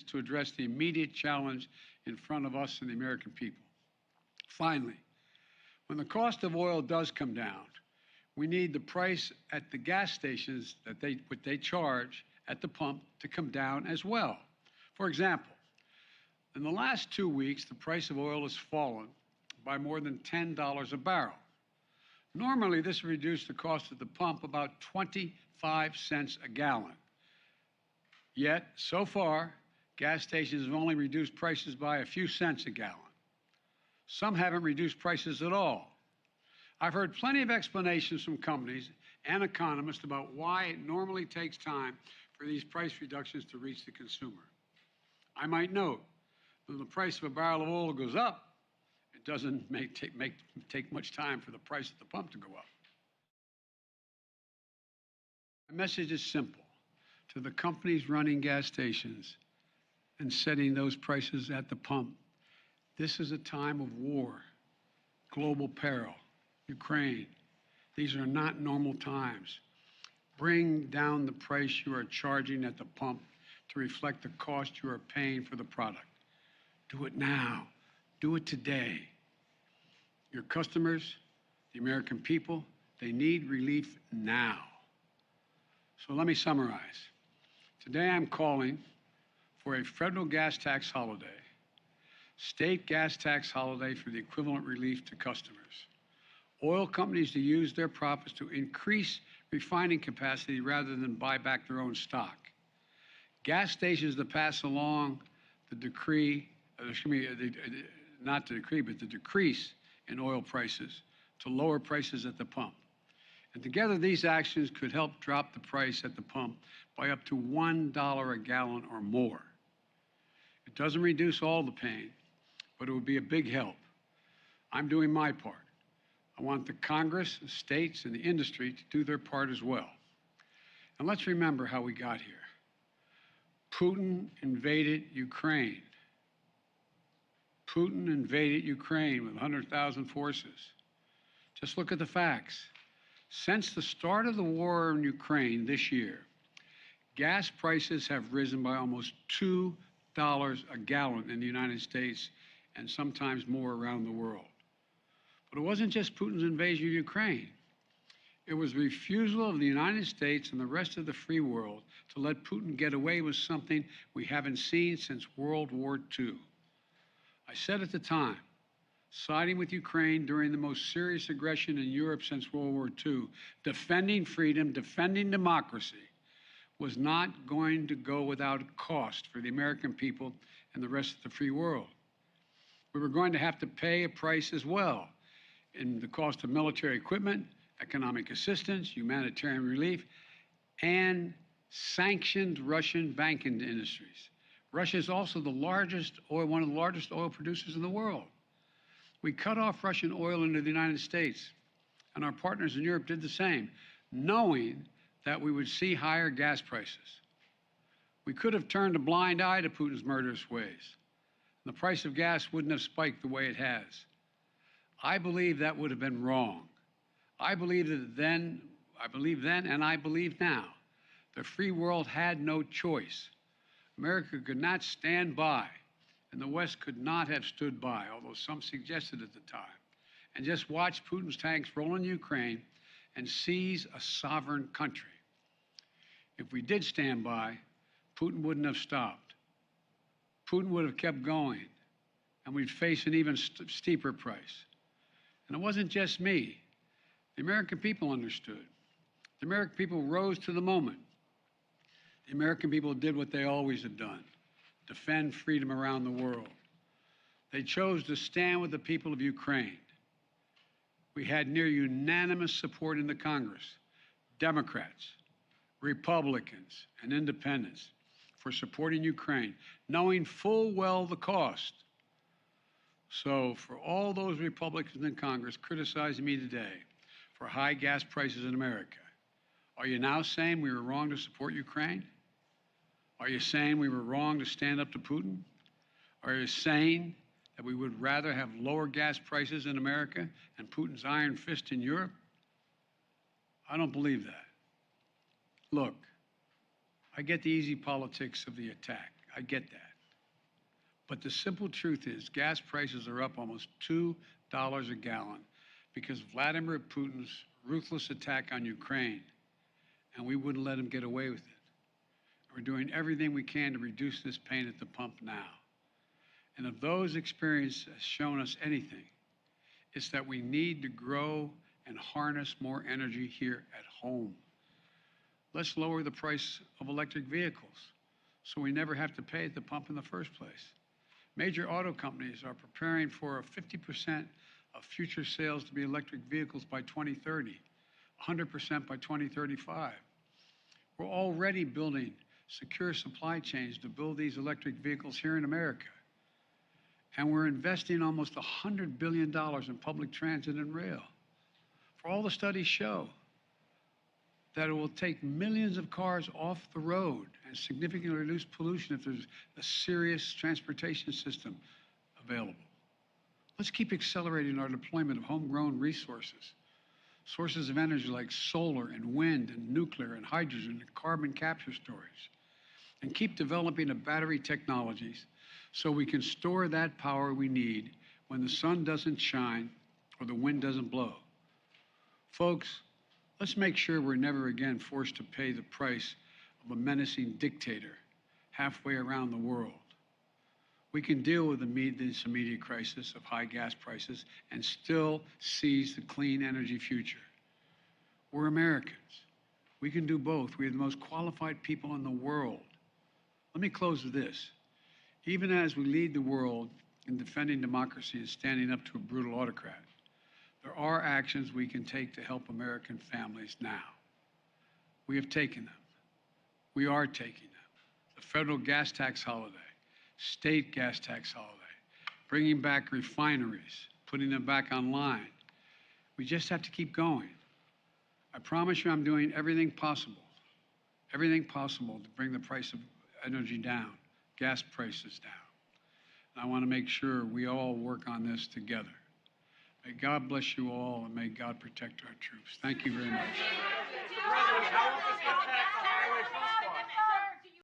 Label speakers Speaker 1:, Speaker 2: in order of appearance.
Speaker 1: to address the immediate challenge in front of us and the American people. Finally, when the cost of oil does come down, we need the price at the gas stations what they charge at the pump to come down as well. For example, in the last 2 weeks, the price of oil has fallen by more than $10 a barrel. Normally, this would reduce the cost at the pump about 25 cents a gallon. Yet, so far, gas stations have only reduced prices by a few cents a gallon. Some haven't reduced prices at all. I've heard plenty of explanations from companies and economists about why it normally takes time for these price reductions to reach the consumer. I might note that when the price of a barrel of oil goes up, it doesn't take much time for the price at the pump to go up. My message is simple. To the companies running gas stations and setting those prices at the pump, this is a time of war, global peril, Ukraine. These are not normal times. Bring down the price you are charging at the pump to reflect the cost you are paying for the product. Do it now. Do it today. Your customers, the American people, they need relief now. So let me summarize. Today I'm calling for a federal gas tax holiday, state gas tax holiday for the equivalent relief to customers, oil companies to use their profits to increase refining capacity rather than buy back their own stock, gas stations to pass along the decrease in oil prices to lower prices at the pump. And together, these actions could help drop the price at the pump by up to $1 a gallon or more. It doesn't reduce all the pain, but it would be a big help. I'm doing my part. I want the Congress, the states, and the industry to do their part as well. And let's remember how we got here. Putin invaded Ukraine. Putin invaded Ukraine with 100,000 forces. Just look at the facts. Since the start of the war in Ukraine this year, gas prices have risen by almost $2 a gallon in the United States and sometimes more around the world. But it wasn't just Putin's invasion of Ukraine. It was the refusal of the United States and the rest of the free world to let Putin get away with something we haven't seen since World War II. I said at the time, siding with Ukraine during the most serious aggression in Europe since World War II, defending freedom, defending democracy, was not going to go without cost for the American people and the rest of the free world. We were going to have to pay a price as well in the cost of military equipment, economic assistance, humanitarian relief, and sanctioned Russian banking industries. Russia is also one of the largest oil producers in the world. We cut off Russian oil into the United States, and our partners in Europe did the same, knowing that we would see higher gas prices. We could have turned a blind eye to Putin's murderous ways. The price of gas wouldn't have spiked the way it has. I believe that would have been wrong. I believe then, and I believe now, the free world had no choice. America could not stand by, and the West could not have stood by, although some suggested at the time, and just watch Putin's tanks roll in Ukraine and seize a sovereign country. If we did stand by, Putin wouldn't have stopped. Putin would have kept going, and we'd face an even steeper price. And it wasn't just me. The American people understood. The American people rose to the moment. The American people did what they always have done, defend freedom around the world. They chose to stand with the people of Ukraine. We had near unanimous support in the Congress, Democrats, Republicans, and independents for supporting Ukraine, knowing full well the cost. So for all those Republicans in Congress criticizing me today for high gas prices in America, are you now saying we were wrong to support Ukraine? Are you saying we were wrong to stand up to Putin? Are you saying that we would rather have lower gas prices in America and Putin's iron fist in Europe? I don't believe that. Look, I get the easy politics of the attack. I get that. But the simple truth is gas prices are up almost $2 a gallon because of Vladimir Putin's ruthless attack on Ukraine, and we wouldn't let him get away with it. We're doing everything we can to reduce this pain at the pump now. And if those experiences have shown us anything, it's that we need to grow and harness more energy here at home. Let's lower the price of electric vehicles so we never have to pay at the pump in the first place. Major auto companies are preparing for 50% of future sales to be electric vehicles by 2030, 100% by 2035. We're already building secure supply chains to build these electric vehicles here in America. And we're investing almost $100 billion in public transit and rail. For all the studies show that it will take millions of cars off the road and significantly reduce pollution if there's a serious transportation system available. Let's keep accelerating our deployment of homegrown resources, sources of energy like solar and wind and nuclear and hydrogen and carbon capture storage, and keep developing the battery technologies so we can store that power we need when the sun doesn't shine or the wind doesn't blow. Folks, let's make sure we're never again forced to pay the price of a menacing dictator halfway around the world. We can deal with this immediate crisis of high gas prices and still seize the clean energy future. We're Americans. We can do both. We have the most qualified people in the world. Let me close with this. Even as we lead the world in defending democracy and standing up to a brutal autocrat, there are actions we can take to help American families now. We have taken them. We are taking them. The federal gas tax holiday, state gas tax holiday, bringing back refineries, putting them back online. We just have to keep going. I promise you I'm doing everything possible to bring the price of energy down, gas prices down. And I want to make sure we all work on this together. May God bless you all, and may God protect our troops. Thank you very much.
Speaker 2: Mr. President, how will this impact the highway trust fund?